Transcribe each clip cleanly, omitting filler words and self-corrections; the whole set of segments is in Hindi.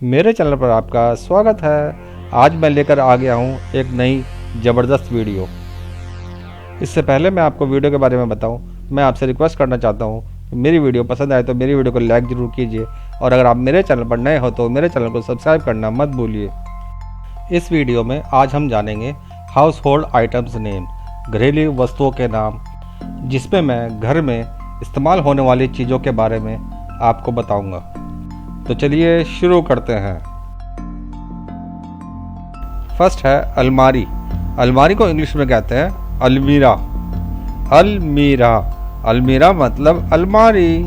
मेरे चैनल पर आपका स्वागत है। आज मैं लेकर आ गया हूँ एक नई ज़बरदस्त वीडियो। इससे पहले मैं आपको वीडियो के बारे में बताऊँ, मैं आपसे रिक्वेस्ट करना चाहता हूँ कि मेरी वीडियो पसंद आए तो मेरी वीडियो को लाइक ज़रूर कीजिए, और अगर आप मेरे चैनल पर नए हो तो मेरे चैनल को सब्सक्राइब करना मत भूलिए। इस वीडियो में आज हम जानेंगे हाउस होल्ड आइटम्स नेम, घरेलू वस्तुओं के नाम, जिसमें मैं घर में इस्तेमाल होने वाली चीज़ों के बारे में आपको बताऊंगा। तो चलिए शुरू करते हैं। फर्स्ट है अलमारी। अलमारी को इंग्लिश में कहते हैं अलमीरा। अलमीरा, अलमीरा मतलब अलमारी।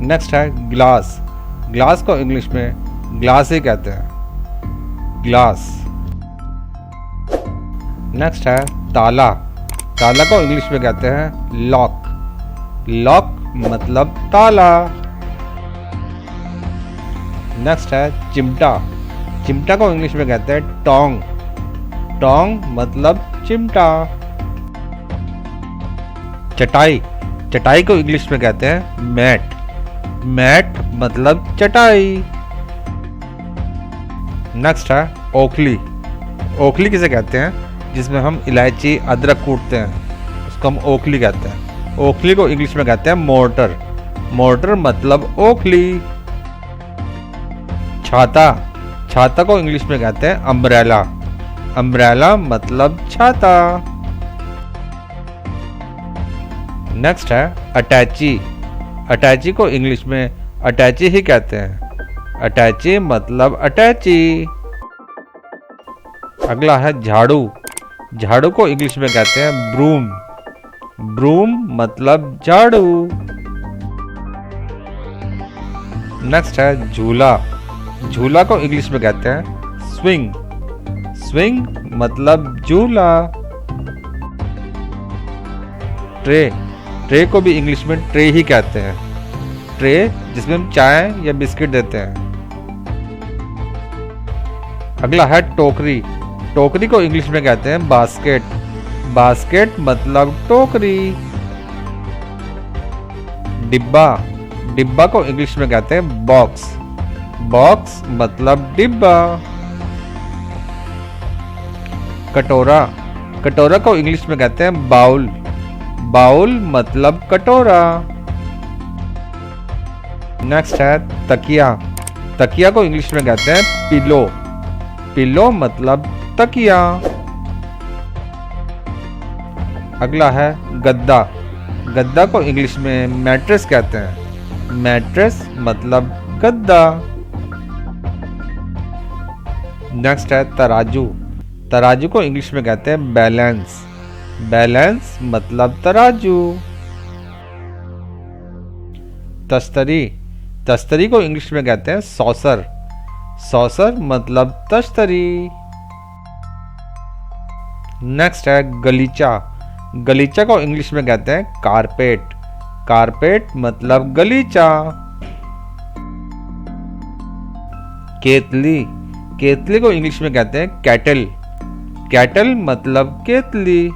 नेक्स्ट है ग्लास। ग्लास को इंग्लिश में ग्लास ही कहते हैं, ग्लास। नेक्स्ट है ताला। ताला को इंग्लिश में कहते हैं लॉक। लॉक मतलब ताला। नेक्स्ट है चिमटा। चिमटा को इंग्लिश में कहते हैं टोंग। टोंग मतलब चिमटा। चटाई। चटाई को इंग्लिश में कहते हैं मैट। मैट मतलब चटाई। नेक्स्ट है ओखली। ओखली किसे कहते हैं? जिसमें हम इलायची अदरक कूटते हैं, उसको हम ओखली कहते हैं। ओखली को इंग्लिश में कहते हैं मोर्टर। मोर्टर मतलब ओखली। छाता। छाता को इंग्लिश में कहते हैं अम्ब्रेला। अम्ब्रेला मतलब छाता। नेक्स्ट है अटैची। अटैची को इंग्लिश में अटैची ही कहते हैं। अटैची मतलब अटैची। अगला है झाड़ू। झाड़ू को इंग्लिश में कहते हैं ब्रूम। ब्रूम मतलब झाड़ू। नेक्स्ट है झूला। झूला को इंग्लिश में कहते हैं स्विंग। स्विंग मतलब झूला। ट्रे। ट्रे को भी इंग्लिश में ट्रे ही कहते हैं। ट्रे जिसमें हम चाय या बिस्किट देते हैं। अगला है टोकरी। टोकरी को इंग्लिश में कहते हैं बास्केट। बास्केट मतलब टोकरी। डिब्बा। डिब्बा को इंग्लिश में कहते हैं बॉक्स। बॉक्स मतलब डिब्बा। कटोरा। कटोरा को इंग्लिश में कहते हैं बाउल। बाउल मतलब कटोरा। नेक्स्ट है तकिया। तकिया को इंग्लिश में कहते हैं पिलो। पिलो मतलब तकिया। अगला है गद्दा। गद्दा को इंग्लिश में मैट्रेस कहते हैं। मैट्रेस मतलब गद्दा। नेक्स्ट है तराजू। तराजू को इंग्लिश में कहते हैं बैलेंस। बैलेंस मतलब तराजू। तस्तरी। तस्तरी को इंग्लिश में कहते हैं सॉसर। सॉसर मतलब तस्तरी। नेक्स्ट है गलीचा। गलीचा को इंग्लिश में कहते हैं कारपेट। कारपेट मतलब गलीचा। केतली। केतली को इंग्लिश में कहते हैं कैटल। कैटल मतलब केतली।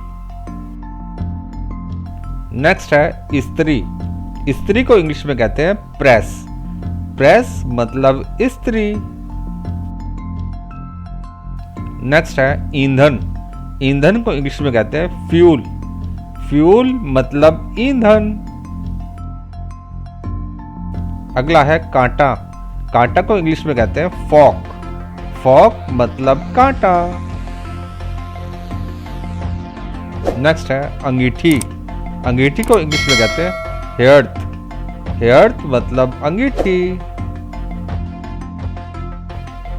नेक्स्ट है इस्त्री। इस्त्री को इंग्लिश में कहते हैं प्रेस। प्रेस मतलब इस्त्री। नेक्स्ट है ईंधन। ईंधन को इंग्लिश में कहते हैं फ्यूल। फ्यूल मतलब ईंधन। अगला है कांटा। कांटा को इंग्लिश में कहते हैं फॉक। फॉक मतलब कांटा। नेक्स्ट है अंगीठी। अंगीठी को इंग्लिश में कहते हैं हेयर्थ। हेयर्थ मतलब अंगीठी।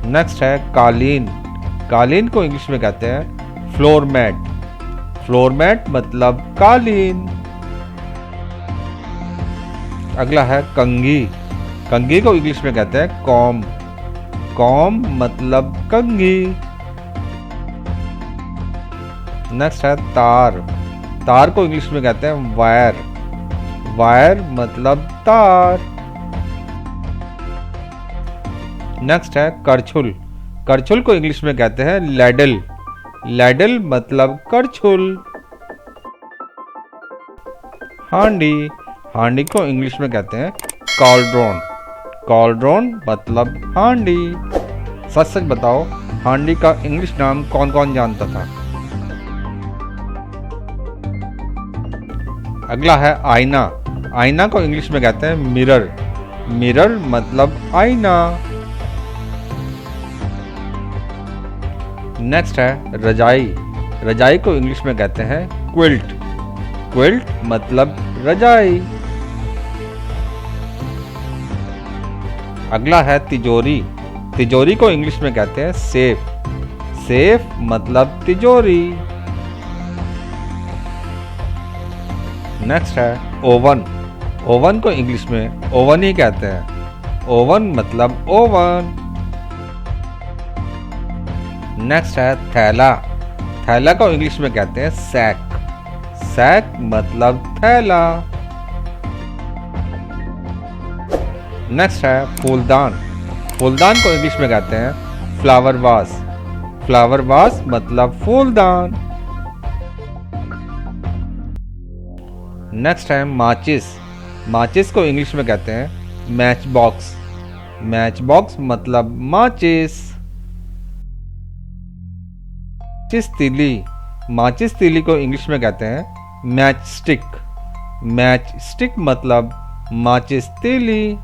नेक्स्ट है कालीन। कालीन को इंग्लिश में कहते हैं फ्लोर मैट। फ्लोर मैट मतलब कालीन। अगला है कंघी। कंघी को इंग्लिश में कहते हैं कॉम। कॉम मतलब कंघी। नेक्स्ट है तार। तार को इंग्लिश में कहते हैं वायर। वायर मतलब तार। नेक्स्ट है करछुल। करछुल को इंग्लिश में कहते हैं लैडल। लैडल मतलब करछुल। हांडी। हांडी को इंग्लिश में कहते हैं कॉल्ड्रोन। कॉलड्रोन मतलब हांडी। सच सच बताओ, हांडी का इंग्लिश नाम कौन कौन जानता था? अगला है आईना। आईना को इंग्लिश में कहते हैं मिरर। मिरर मतलब आईना। नेक्स्ट है रजाई। रजाई को इंग्लिश में कहते हैं क्विल्ट। क्विल्ट मतलब रजाई। अगला है तिजोरी। तिजोरी को इंग्लिश में कहते हैं सेफ। सेफ मतलब तिजोरी। नेक्स्ट है ओवन। ओवन को इंग्लिश में ओवन ही कहते हैं। ओवन मतलब ओवन। नेक्स्ट है थैला। थैला को इंग्लिश में कहते हैं सैक। सैक मतलब थैला। नेक्स्ट है फूलदान। फूलदान को इंग्लिश में कहते हैं फ्लावर वास। फ्लावर वास मतलब फूलदान। नेक्स्ट है माचिस। माचिस को इंग्लिश में कहते हैं मैच बॉक्स। मैच बॉक्स मतलब माचिस। माचिस तीली। माचिस तीली को इंग्लिश में कहते हैं मैच स्टिक। मैच स्टिक मतलब माचिस तीली।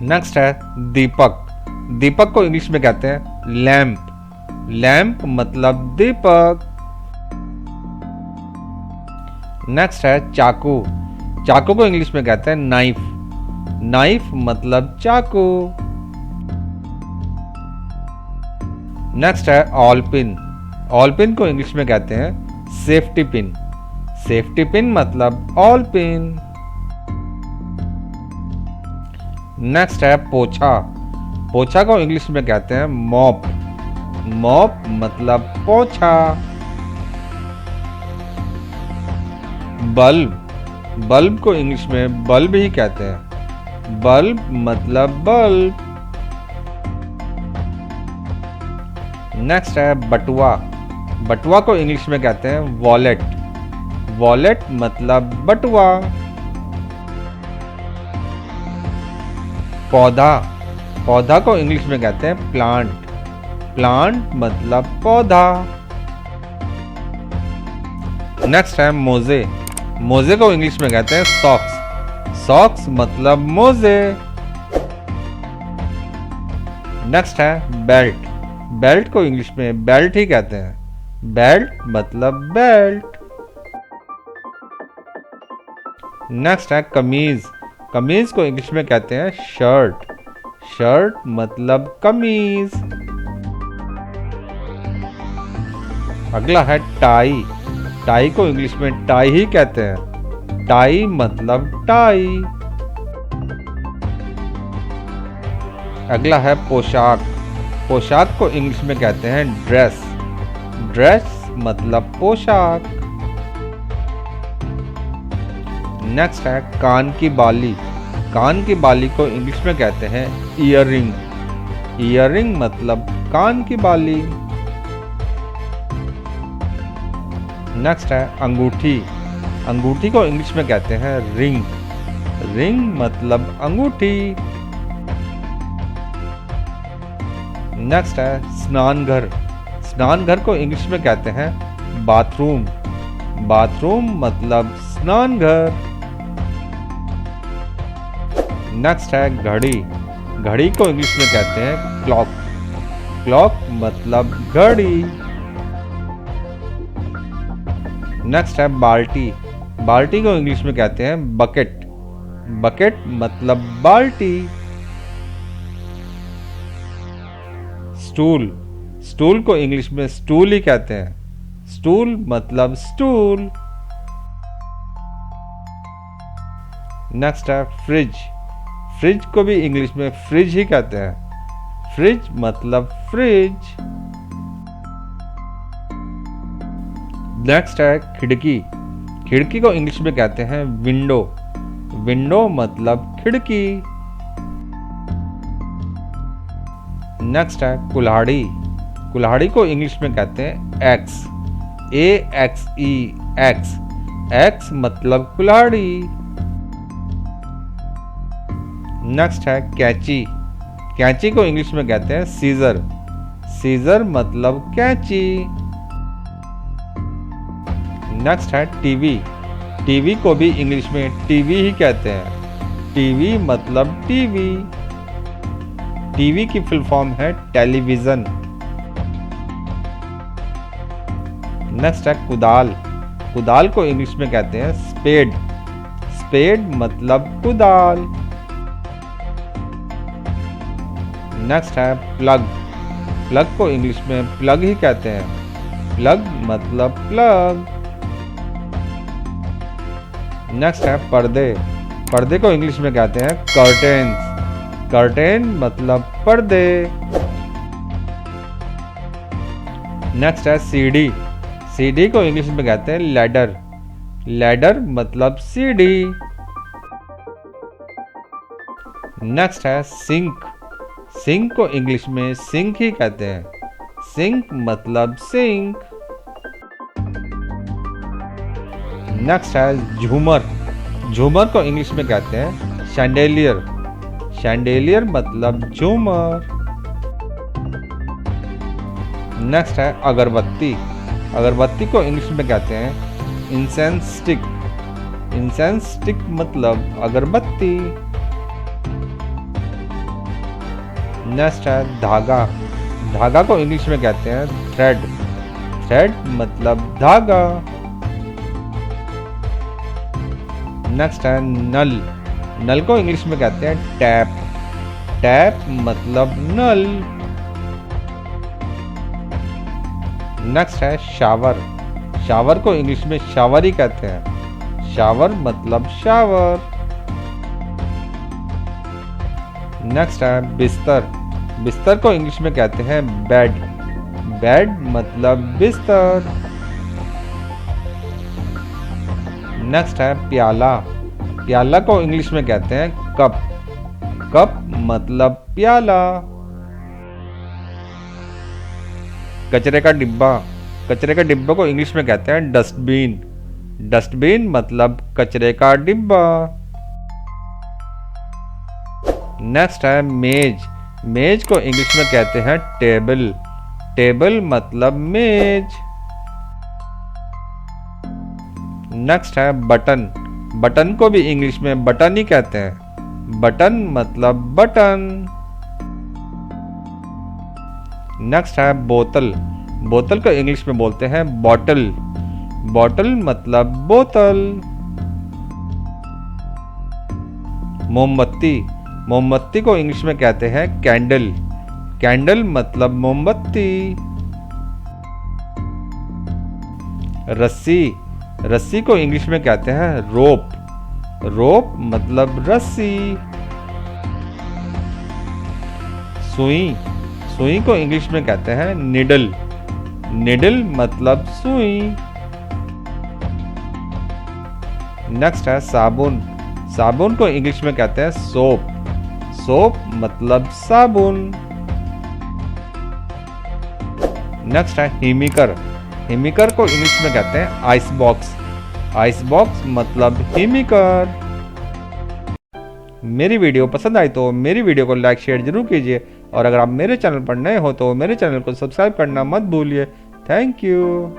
नेक्स्ट है दीपक। दीपक को इंग्लिश में कहते हैं लैंप। लैंप मतलब दीपक। नेक्स्ट है चाकू। चाकू को इंग्लिश में कहते हैं नाइफ। नाइफ मतलब चाकू। नेक्स्ट है ऑल पिन। ऑल पिन को इंग्लिश में कहते हैं सेफ्टी पिन। सेफ्टी पिन मतलब ऑल पिन। नेक्स्ट है पोछा। पोछा को इंग्लिश में कहते हैं मॉप। मॉप मतलब पोछा। बल्ब। बल्ब को इंग्लिश में बल्ब ही कहते हैं। बल्ब मतलब बल्ब। नेक्स्ट है बटुआ। बटुआ को इंग्लिश में कहते हैं वॉलेट। वॉलेट मतलब बटुआ। पौधा। पौधा को इंग्लिश में कहते हैं प्लांट। प्लांट मतलब पौधा। नेक्स्ट है मोजे। मोजे को इंग्लिश में कहते हैं सॉक्स। सॉक्स मतलब मोजे। नेक्स्ट है बेल्ट। बेल्ट को इंग्लिश में बेल्ट ही कहते हैं। बेल्ट मतलब बेल्ट। नेक्स्ट है कमीज। कमीज को इंग्लिश में कहते हैं शर्ट। शर्ट मतलब कमीज। अगला है टाई। टाई को इंग्लिश में टाई ही कहते हैं। टाई मतलब टाई। अगला है पोशाक। पोशाक को इंग्लिश में कहते हैं ड्रेस। ड्रेस मतलब पोशाक। नेक्स्ट है कान की बाली। कान की बाली को इंग्लिश में कहते हैं ईयररिंग। ईयररिंग मतलब कान की बाली। नेक्स्ट है अंगूठी। अंगूठी को इंग्लिश में कहते हैं रिंग। रिंग मतलब अंगूठी। नेक्स्ट है स्नानघर। स्नानघर को इंग्लिश में कहते हैं बाथरूम। बाथरूम मतलब स्नानघर। नेक्स्ट है घड़ी। घड़ी को इंग्लिश में कहते हैं क्लॉक। क्लॉक मतलब घड़ी। नेक्स्ट है बाल्टी। बाल्टी को इंग्लिश में कहते हैं बकेट। बकेट मतलब बाल्टी। स्टूल। स्टूल को इंग्लिश में स्टूल ही कहते हैं। स्टूल मतलब स्टूल। नेक्स्ट है फ्रिज। फ्रिज को भी इंग्लिश में फ्रिज ही कहते हैं। फ्रिज मतलब फ्रिज। नेक्स्ट है खिड़की। खिड़की को इंग्लिश में कहते हैं विंडो। विंडो मतलब खिड़की। नेक्स्ट है कुल्हाड़ी। कुल्हाड़ी को इंग्लिश में कहते हैं एक्स। AXE x. एक्स मतलब कुल्हाड़ी। नेक्स्ट है कैंची। कैंची को इंग्लिश में कहते हैं सीजर। सीजर मतलब कैंची। नेक्स्ट है टीवी। टीवी को भी इंग्लिश में टीवी ही कहते हैं। टीवी मतलब टीवी। टीवी की फुल फॉर्म है टेलीविजन। नेक्स्ट है कुदाल। कुदाल को इंग्लिश में कहते हैं स्पेड। स्पेड मतलब कुदाल। नेक्स्ट है प्लग। प्लग को इंग्लिश में प्लग ही कहते हैं। प्लग मतलब प्लग। नेक्स्ट है पर्दे। पर्दे को इंग्लिश में कहते हैं कर्टेन्स। कर्टेन मतलब पर्दे। नेक्स्ट है सीढ़ी। सीढ़ी को इंग्लिश में कहते हैं लैडर। लैडर मतलब सीढ़ी। नेक्स्ट है सिंक। सिंक को इंग्लिश में सिंक ही कहते हैं। सिंक मतलब सिंक। नेक्स्ट है झूमर। झूमर को इंग्लिश में कहते हैं शैंडेलियर। शैंडेलियर मतलब झूमर। नेक्स्ट है अगरबत्ती। अगरबत्ती को इंग्लिश में कहते हैं इंसेंस स्टिक। इंसेंस स्टिक मतलब अगरबत्ती। नेक्स्ट है धागा। धागा को इंग्लिश में कहते हैं थ्रेड। थ्रेड मतलब धागा। नेक्स्ट है नल। नल को इंग्लिश में कहते हैं टैप। टैप मतलब नल। नेक्स्ट है शावर। शावर को इंग्लिश में शावर ही कहते हैं। शावर मतलब शावर। नेक्स्ट है बिस्तर। बिस्तर को इंग्लिश में कहते हैं बेड। बेड मतलब बिस्तर। नेक्स्ट है प्याला। प्याला को इंग्लिश में कहते हैं कप। कप मतलब प्याला। कचरे का डिब्बा। कचरे का डिब्बा को इंग्लिश में कहते हैं डस्टबिन। डस्टबिन मतलब कचरे का डिब्बा। नेक्स्ट है मेज। मेज को इंग्लिश में कहते हैं टेबल। टेबल मतलब मेज। नेक्स्ट है बटन। बटन को भी इंग्लिश में बटन ही कहते हैं। बटन मतलब बटन। नेक्स्ट है बोतल। बोतल को इंग्लिश में बोलते हैं बॉटल। बॉटल मतलब बोतल। मोमबत्ती। मोमबत्ती को इंग्लिश में कहते हैं कैंडल। कैंडल मतलब मोमबत्ती। रस्सी। रस्सी को इंग्लिश में कहते हैं रोप। रोप मतलब रस्सी। सुई। सुई को इंग्लिश में कहते हैं निडल। निडल मतलब सुई। नेक्स्ट है साबुन। साबुन को इंग्लिश में कहते हैं सोप। सोप मतलब साबुन। नेक्स्ट है हिमिकर। हिमिकर को इंग्लिश में कहते हैं आइस बॉक्स। आइस बॉक्स मतलब हिमिकर। मेरी वीडियो पसंद आई तो मेरी वीडियो को लाइक शेयर जरूर कीजिए और अगर आप मेरे चैनल पर नए हो तो मेरे चैनल को सब्सक्राइब करना मत भूलिए। Thank you.